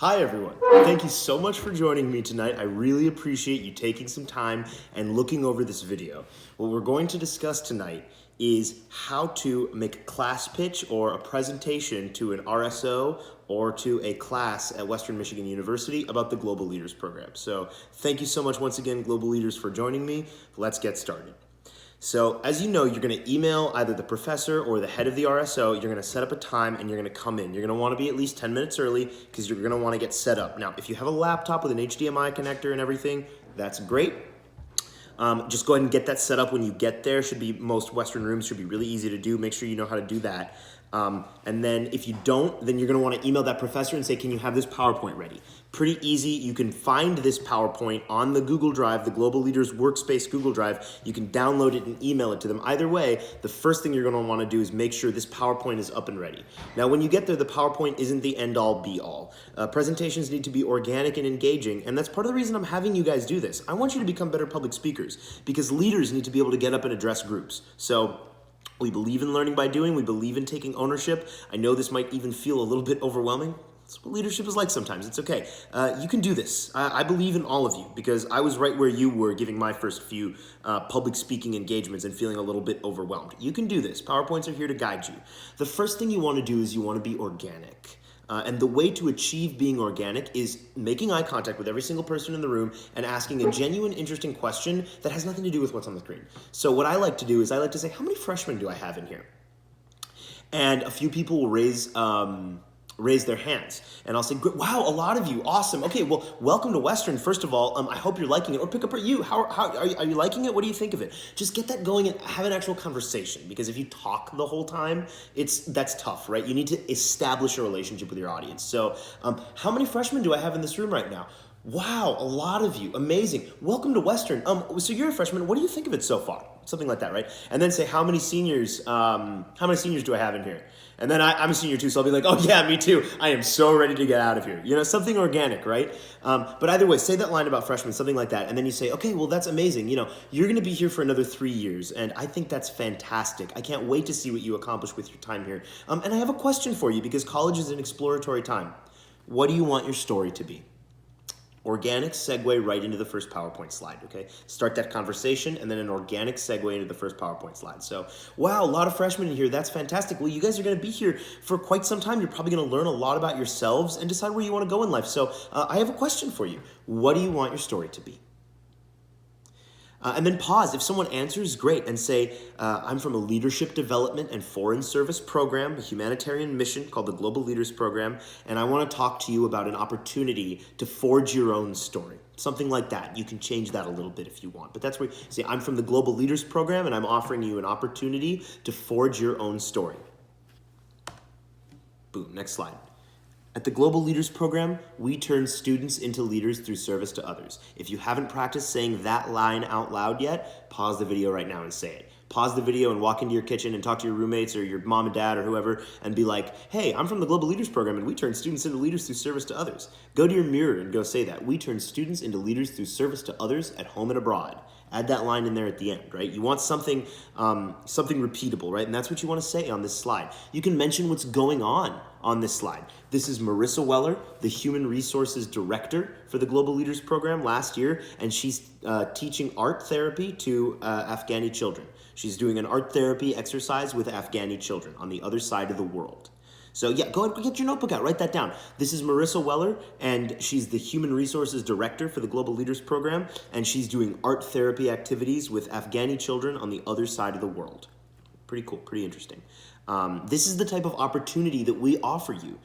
Hi everyone, thank you so much for joining me tonight. I really appreciate you taking some time and looking over this video. What we're going to discuss tonight is how to make a class pitch or a presentation to an RSO or to a class at Western Michigan University about the Global Leaders program. So thank you so much once again, Global Leaders, for joining me. Let's get started. So as you know, you're going to email either the professor or the head of the RSO. You're going to set up a time and you're going to come in. You're going to want to be at least 10 minutes early because you're going to want to get set up. Now, if you have a laptop with an HDMI connector and everything, that's great. Just go ahead and get that set up when you get there. Most Western rooms should be really easy to do. Make sure you know how to do that. And then if you don't, then you're going to want to email that professor and say, can you have this PowerPoint ready? Pretty easy. You can find this PowerPoint on the Google Drive, the Global Leaders Workspace Google Drive. You can download it and email it to them. Either way, the first thing you're going to want to do is make sure this PowerPoint is up and ready. Now, when you get there, the PowerPoint isn't the end-all, be-all. Presentations need to be organic and engaging, and that's part of the reason I'm having you guys do this. I want you to become better public speakers because leaders need to be able to get up and address groups. So we believe in learning by doing. We believe in taking ownership. I know this might even feel a little bit overwhelming. That's what leadership is like sometimes. It's okay. You can do this. I believe in all of you because I was right where you were giving my first few public speaking engagements and feeling a little bit overwhelmed. You can do this. PowerPoints are here to guide you. The first thing you want to do is you want to be organic. And the way to achieve being organic is making eye contact with every single person in the room and asking a genuine, interesting question that has nothing to do with what's on the screen. So what I like to do is I like to say, how many freshmen do I have in here? And a few people will raise their hands. And I'll say, wow, a lot of you, awesome. Okay, well, welcome to Western. First of all, I hope you're liking it. Or pick up at you. How are you liking it? What do you think of it? Just get that going and have an actual conversation. Because if you talk the whole time, that's tough, right? You need to establish a relationship with your audience. So how many freshmen do I have in this room right now? Wow, a lot of you. Amazing. Welcome to Western. So you're a freshman. What do you think of it so far? Something like that, right? And then say, how many seniors do I have in here? And then I'm a senior too, so I'll be like, oh yeah, me too. I am so ready to get out of here. You know, something organic, right? But either way, say that line about freshmen, something like that. And then you say, okay, well, that's amazing. You know, you're going to be here for another 3 years. And I think that's fantastic. I can't wait to see what you accomplish with your time here. And I have a question for you because college is an exploratory time. What do you want your story to be? Organic segue right into the first PowerPoint slide, okay? Start that conversation and then an organic segue into the first PowerPoint slide. So, wow, a lot of freshmen in here. That's fantastic. Well, you guys are going to be here for quite some time. You're probably going to learn a lot about yourselves and decide where you want to go in life. So I have a question for you. What do you want your story to be? And then pause. If someone answers, great, and say, I'm from a leadership development and foreign service program, a humanitarian mission called the Global Leaders Program, and I want to talk to you about an opportunity to forge your own story. Something like that. You can change that a little bit if you want. But that's where you say, I'm from the Global Leaders Program, and I'm offering you an opportunity to forge your own story. Boom, next slide. At the Global Leaders Program, we turn students into leaders through service to others. If you haven't practiced saying that line out loud yet, pause the video right now and say it. Pause the video and walk into your kitchen and talk to your roommates or your mom and dad or whoever and be like, hey, I'm from the Global Leaders Program and we turn students into leaders through service to others. Go to your mirror and go say that. We turn students into leaders through service to others at home and abroad. Add that line in there at the end, right? You want something repeatable, right? And that's what you want to say on this slide. You can mention what's going on this slide. This is Marissa Weller, the Human Resources Director for the Global Leaders Program last year, and she's teaching art therapy to Afghani children. She's doing an art therapy exercise with Afghani children on the other side of the world. So yeah, go ahead and get your notebook out, write that down. This is Marissa Weller, and she's the Human Resources Director for the Global Leaders Program, and she's doing art therapy activities with Afghani children on the other side of the world. Pretty cool, pretty interesting. This is the type of opportunity that we offer you.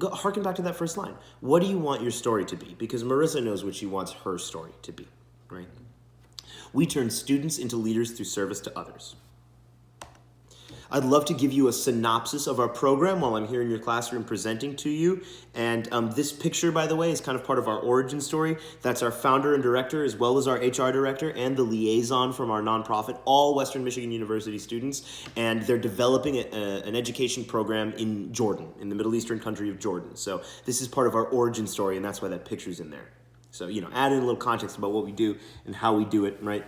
Harken back to that first line. What do you want your story to be? Because Marissa knows what she wants her story to be, right? We turn students into leaders through service to others. I'd love to give you a synopsis of our program while I'm here in your classroom presenting to you. And this picture, by the way, is kind of part of our origin story. That's our founder and director, as well as our HR director and the liaison from our nonprofit, all Western Michigan University students. And they're developing an education program in Jordan, in the Middle Eastern country of Jordan. So this is part of our origin story, and that's why that picture's in there. So, add in a little context about what we do and how we do it, right?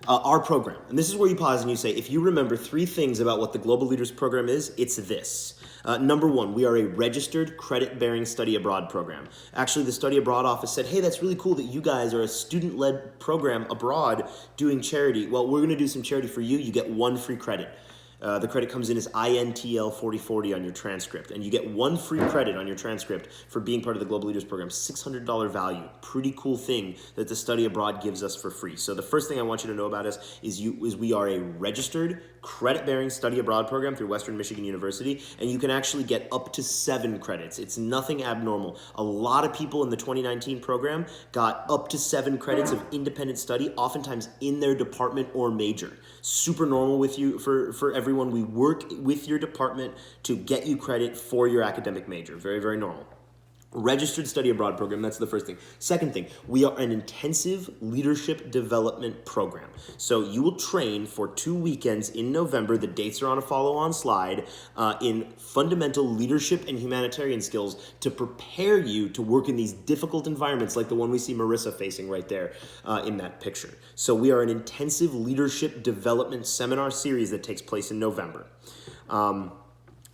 Our program. And this is where you pause and you say, if you remember 3 things about what the Global Leaders Program is, it's this. Number one, we are a registered credit-bearing study abroad program. Actually, the study abroad office said, hey, that's really cool that you guys are a student-led program abroad doing charity. Well, we're going to do some charity for you. You get 1 free credit. The credit comes in as INTL 4040 on your transcript, and you get 1 free credit on your transcript for being part of the Global Leaders program. $600 value. Pretty cool thing that the study abroad gives us for free. So the first thing I want you to know about us is we are a registered credit-bearing study abroad program through Western Michigan University, and you can actually get up to 7 credits. It's nothing abnormal. A lot of people in the 2019 program got up to 7 credits of independent study, oftentimes in their department or major. Super normal with you for everyone. We work with your department to get you credit for your academic major. Very, very normal. Registered study abroad program, that's the first thing. Second thing, we are an intensive leadership development program. So you will train for 2 weekends in November, the dates are on a follow-on slide, in fundamental leadership and humanitarian skills to prepare you to work in these difficult environments like the one we see Marissa facing right there in that picture. So we are an intensive leadership development seminar series that takes place in November.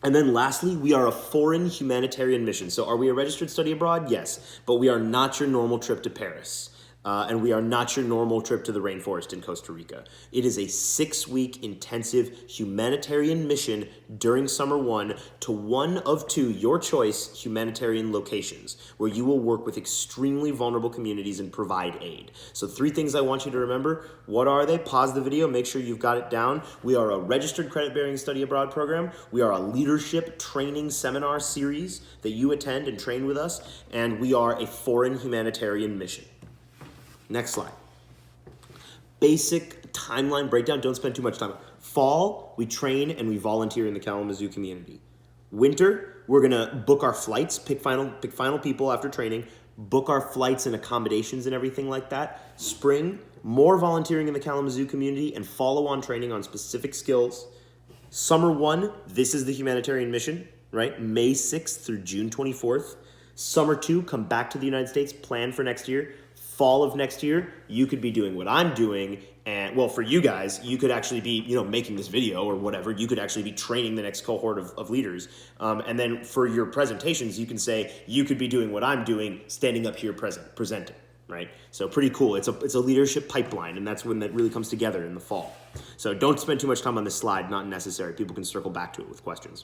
And then lastly, we are a foreign humanitarian mission. So are we a registered study abroad? Yes, but we are not your normal trip to Paris. And we are not your normal trip to the rainforest in Costa Rica. It is a 6-week intensive humanitarian mission during summer 1 to one of 2, your choice, humanitarian locations where you will work with extremely vulnerable communities and provide aid. So 3 things I want you to remember. What are they? Pause the video, make sure you've got it down. We are a registered credit-bearing study abroad program. We are a leadership training seminar series that you attend and train with us. And we are a foreign humanitarian mission. Next slide. Basic timeline breakdown. Don't spend too much time. Fall, we train and we volunteer in the Kalamazoo community. Winter, we're going to book our flights, pick final people after training, book our flights and accommodations and everything like that. Spring, more volunteering in the Kalamazoo community and follow-on training on specific skills. Summer 1, this is the humanitarian mission, right? May 6th through June 24th. Summer 2, come back to the United States, plan for next year. Fall of next year, you could be doing what I'm doing, and well, for you guys, you could actually be, making this video or whatever. You could actually be training the next cohort of leaders. And then for your presentations, you can say you could be doing what I'm doing, standing up here presenting, right? So pretty cool. It's a leadership pipeline, and that's when that really comes together in the fall. So don't spend too much time on this slide, not necessary. People can circle back to it with questions.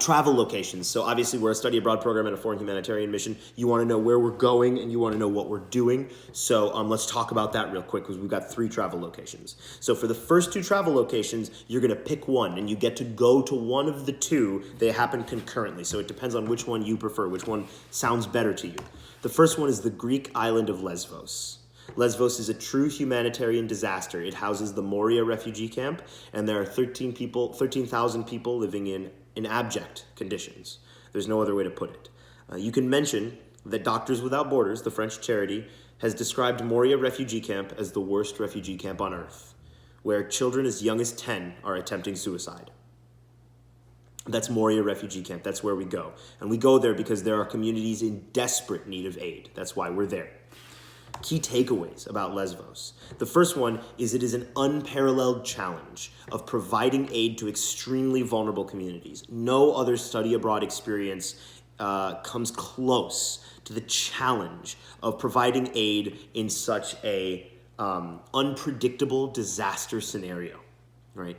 Travel locations. So obviously we're a study abroad program and a foreign humanitarian mission. You want to know where we're going and you want to know what we're doing. So let's talk about that real quick because we've got 3 travel locations. So for the first 2 travel locations, you're going to pick one and you get to go to one of the 2. They happen concurrently. So it depends on which one you prefer, which one sounds better to you. The first one is the Greek island of Lesbos. Lesbos is a true humanitarian disaster. It houses the Moria refugee camp, and there are 13,000 people living in abject conditions. There's no other way to put it. You can mention that Doctors Without Borders, the French charity, has described Moria refugee camp as the worst refugee camp on earth, where children as young as 10 are attempting suicide. That's Moria refugee camp. That's where we go. And we go there because there are communities in desperate need of aid. That's why we're there. Key takeaways about Lesbos. The first one is it is an unparalleled challenge of providing aid to extremely vulnerable communities. No other study abroad experience comes close to the challenge of providing aid in such a unpredictable disaster scenario, right?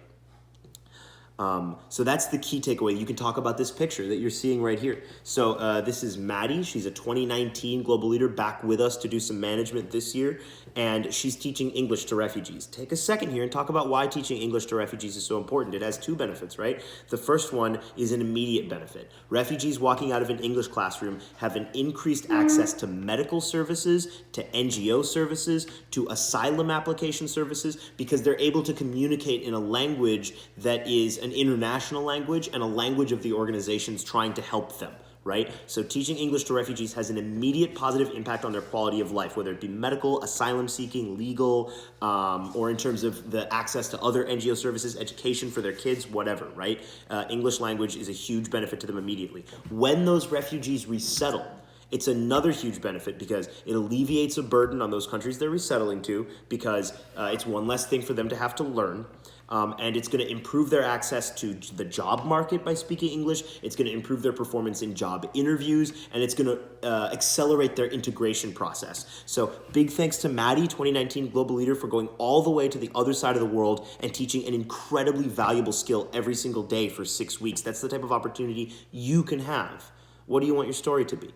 So that's the key takeaway. You can talk about this picture that you're seeing right here. So this is Maddie. She's a 2019 Global Leader back with us to do some management this year, and she's teaching English to refugees. Take a second here and talk about why teaching English to refugees is so important. It has 2 benefits, right? The first one is an immediate benefit. Refugees walking out of an English classroom have an increased access to medical services, to NGO services, to asylum application services, because they're able to communicate in a language that is an international language and a language of the organizations trying to help them, right? So teaching English to refugees has an immediate positive impact on their quality of life, whether it be medical, asylum seeking, legal, or in terms of the access to other NGO services, education for their kids, whatever, right? English language is a huge benefit to them immediately. When those refugees resettle, it's another huge benefit because it alleviates a burden on those countries they're resettling to, because it's one less thing for them to have to learn. and it's going to improve their access to the job market by speaking English. It's going to improve their performance in job interviews, and it's going to accelerate their integration process. So big thanks to Maddie, 2019 Global Leader, for going all the way to the other side of the world and teaching an incredibly valuable skill every single day for 6 weeks. That's the type of opportunity you can have. What do you want your story to be?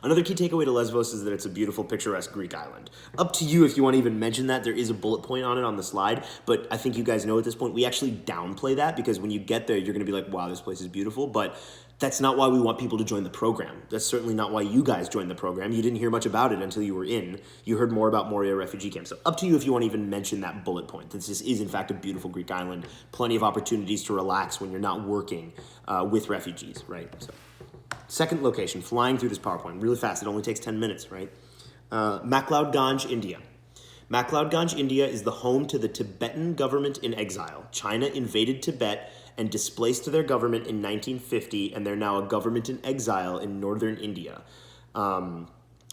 Another key takeaway to Lesbos is that it's a beautiful, picturesque Greek island. Up to you if you want to even mention that. There is a bullet point on it on the slide, but I think you guys know at this point, we actually downplay that because when you get there, you're going to be like, wow, this place is beautiful, but that's not why we want people to join the program. That's certainly not why you guys joined the program. You didn't hear much about it until you were in. You heard more about Moria refugee camp. So up to you if you want to even mention that bullet point. This is in fact a beautiful Greek island. Plenty of opportunities to relax when you're not working with refugees, right? So. Second location, flying through this PowerPoint really fast. It only takes 10 minutes, right? McLeod-Ganj, India. McLeod-Ganj, India is the home to the Tibetan government in exile. China invaded Tibet and displaced their government in 1950, and they're now a government in exile in northern India.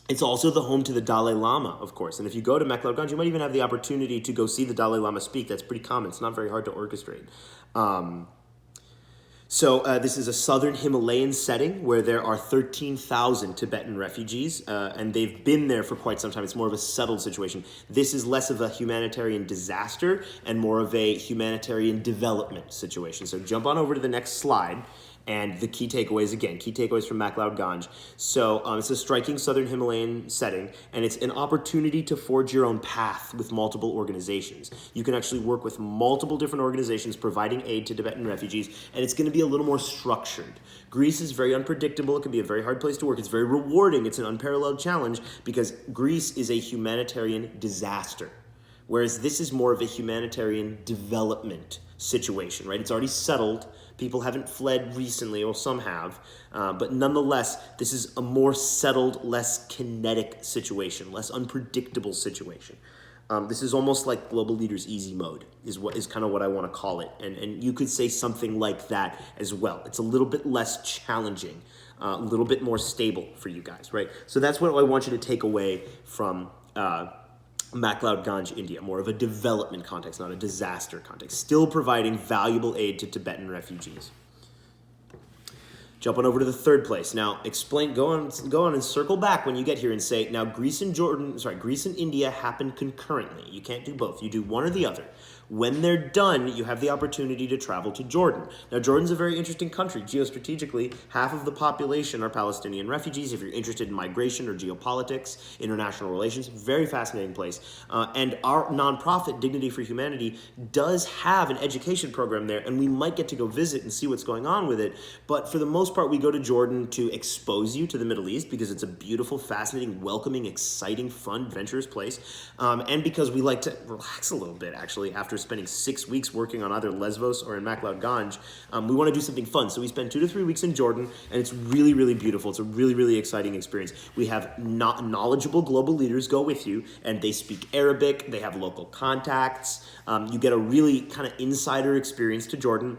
It's also the home to the Dalai Lama, of course. And if you go to McLeod-Ganj, you might even have the opportunity to go see the Dalai Lama speak. That's pretty common. It's not very hard to orchestrate. So this is a southern Himalayan setting where there are 13,000 Tibetan refugees, and they've been there for quite some time. It's more of a settled situation. This is less of a humanitarian disaster and more of a humanitarian development situation. So jump on over to the next slide. And the key takeaways, again, key takeaways from McLeod-Ganj. So it's a striking southern Himalayan setting, and it's an opportunity to forge your own path with multiple organizations. You can actually work with multiple different organizations providing aid to Tibetan refugees, and it's going to be a little more structured. Greece is very unpredictable. It can be a very hard place to work. It's very rewarding. It's an unparalleled challenge because Greece is a humanitarian disaster, whereas this is more of a humanitarian development situation, right? It's already settled. People haven't fled recently, or some have, but nonetheless, this is a more settled, less kinetic situation, less unpredictable situation. This is almost like Global Leaders Easy Mode is kind of what I want to call it, and you could say something like that as well. It's a little bit less challenging, a little bit more stable for you guys, right? So that's what I want you to take away from McLeod-Ganj, India, more of a development context, not a disaster context, still providing valuable aid to Tibetan refugees. Jump on over to the third place. Now, go on and circle back when you get here and say, now Greece and India happen concurrently. You can't do both. You do one or the other. When they're done, you have the opportunity to travel to Jordan. Now, Jordan's a very interesting country. Geostrategically, half of the population are Palestinian refugees. If you're interested in migration or geopolitics, international relations, very fascinating place. And our nonprofit, Dignity for Humanity, does have an education program there, and we might get to go visit and see what's going on with it. But for the most part, we go to Jordan to expose you to the Middle East because it's a beautiful, fascinating, welcoming, exciting, fun, adventurous place. And because we like to relax a little bit, actually, after spending 6 weeks working on either Lesbos or in McLeod-Ganj, we want to do something fun. So we spend 2 to 3 weeks in Jordan, and it's really, really beautiful. It's a really, really exciting experience. We have knowledgeable global leaders go with you, and they speak Arabic. They have local contacts. You get a really kind of insider experience to Jordan.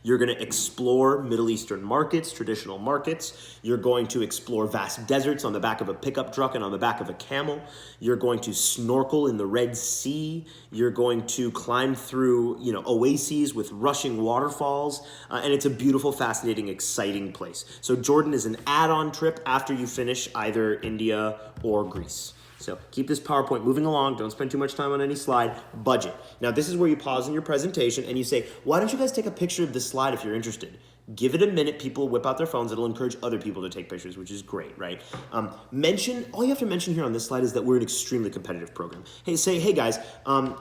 You're going to explore Middle Eastern markets, traditional markets. You're going to explore vast deserts on the back of a pickup truck and on the back of a camel. You're going to snorkel in the Red Sea. You're going to climb through, oases with rushing waterfalls. And it's a beautiful, fascinating, exciting place. So Jordan is an add-on trip after you finish either India or Greece. So keep this PowerPoint moving along. Don't spend too much time on any slide. Budget. Now, this is where you pause in your presentation and you say, why don't you guys take a picture of this slide if you're interested? Give it a minute. People whip out their phones. It'll encourage other people to take pictures, which is great, right? All you have to mention here on this slide is that we're an extremely competitive program. Hey guys,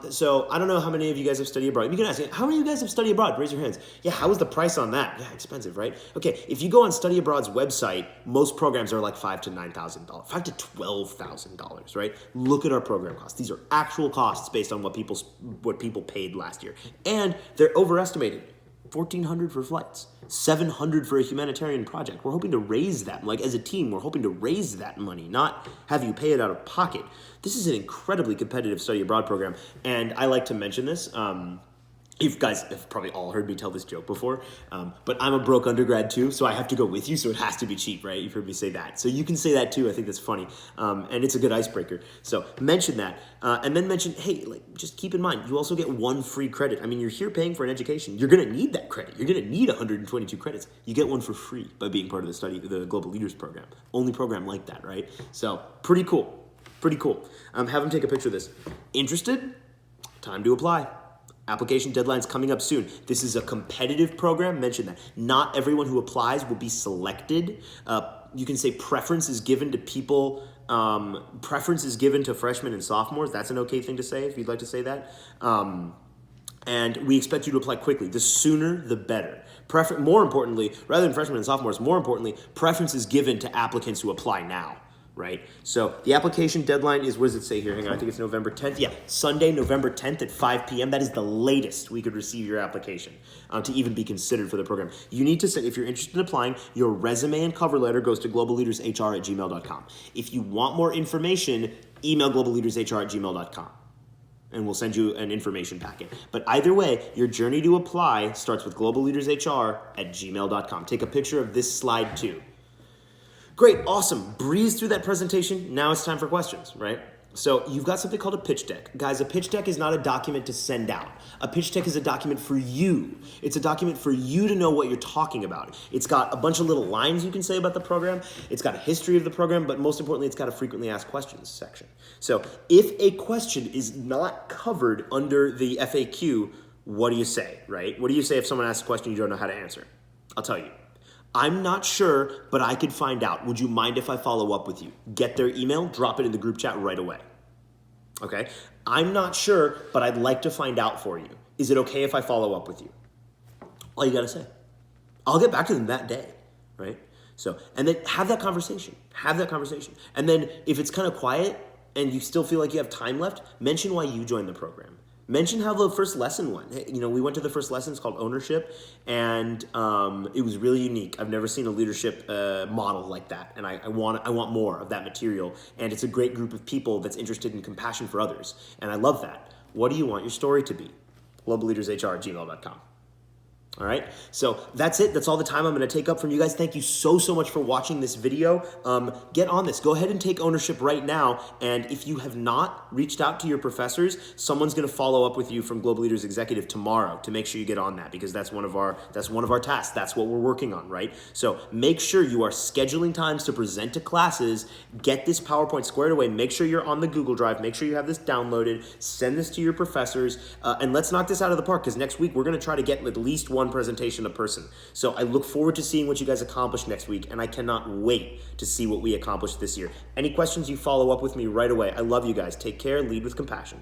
so I don't know how many of you guys have studied abroad. You can ask, how many of you guys have studied abroad? Raise your hands. Yeah, how is the price on that? Yeah, expensive, right? Okay, if you go on Study Abroad's website, most programs are like $5,000 to $9,000, $5,000 to $12,000, right? Look at our program costs. These are actual costs based on what people paid last year. And they're overestimated. $1,400 for flights, $700 for a humanitarian project. We're hoping to raise that, as a team, we're hoping to raise that money, not have you pay it out of pocket. This is an incredibly competitive study abroad program, and I like to mention this. You guys have probably all heard me tell this joke before, but I'm a broke undergrad too, so I have to go with you, so it has to be cheap, right? You've heard me say that. So you can say that too. I think that's funny, and it's a good icebreaker. So mention that, and then mention, hey, like, just keep in mind, you also get 1 free credit. I mean, you're here paying for an education. You're going to need that credit. You're going to need 122 credits. You get 1 for free by being part of the Global Leaders program. Only program like that, right? So pretty cool. Pretty cool. Have them take a picture of this. Interested? Time to apply. Application deadline's coming up soon. This is a competitive program. Mention that. Not everyone who applies will be selected. You can say preference is given to people. Preference is given to freshmen and sophomores. That's an okay thing to say if you'd like to say that. And we expect you to apply quickly. The sooner, the better. More importantly, rather than freshmen and sophomores, more importantly, preference is given to applicants who apply now. Right? So the application deadline is, what does it say here? Hang on, I think it's November 10th. Yeah, Sunday, November 10th at 5 p.m. That is the latest we could receive your application to even be considered for the program. You need to send, if you're interested in applying, your resume and cover letter goes to globalleadershr@gmail.com. If you want more information, email globalleadershr@gmail.com. And we'll send you an information packet. But either way, your journey to apply starts with globalleadershr@gmail.com. Take a picture of this slide too. Great, awesome. Breeze through that presentation. Now it's time for questions, right? So you've got something called a pitch deck. Guys, a pitch deck is not a document to send out. A pitch deck is a document for you. It's a document for you to know what you're talking about. It's got a bunch of little lines you can say about the program. It's got a history of the program, but most importantly, it's got a frequently asked questions section. So if a question is not covered under the FAQ, what do you say, right? What do you say if someone asks a question you don't know how to answer? I'll tell you. I'm not sure, but I could find out. Would you mind if I follow up with you? Get their email, drop it in the group chat right away. Okay? I'm not sure, but I'd like to find out for you. Is it okay if I follow up with you? All you gotta say. I'll get back to them that day, right? So, and then have that conversation. Have that conversation. And then if it's kind of quiet and you still feel like you have time left, mention why you joined the program. Mention how the first lesson went. Hey, we went to the first lesson. It's called Ownership, and it was really unique. I've never seen a leadership model like that, and I want more of that material. And it's a great group of people that's interested in compassion for others, and I love that. What do you want your story to be? globalleadershr@gmail.com. All right, so that's it. That's all the time I'm going to take up from you guys. Thank you so much for watching this video. Get on this. Go ahead and take ownership right now. And if you have not reached out to your professors, someone's going to follow up with you from Global Leaders Executive tomorrow to make sure you get on that, because that's one of our tasks. That's what we're working on, right? So make sure you are scheduling times to present to classes. Get this PowerPoint squared away. Make sure you're on the Google Drive. Make sure you have this downloaded. Send this to your professors, and let's knock this out of the park, because next week we're going to try to get at least one presentation a person. So I look forward to seeing what you guys accomplish next week, and I cannot wait to see what we accomplish this year. Any questions, you follow up with me right away. I love you guys. Take care. Lead with compassion.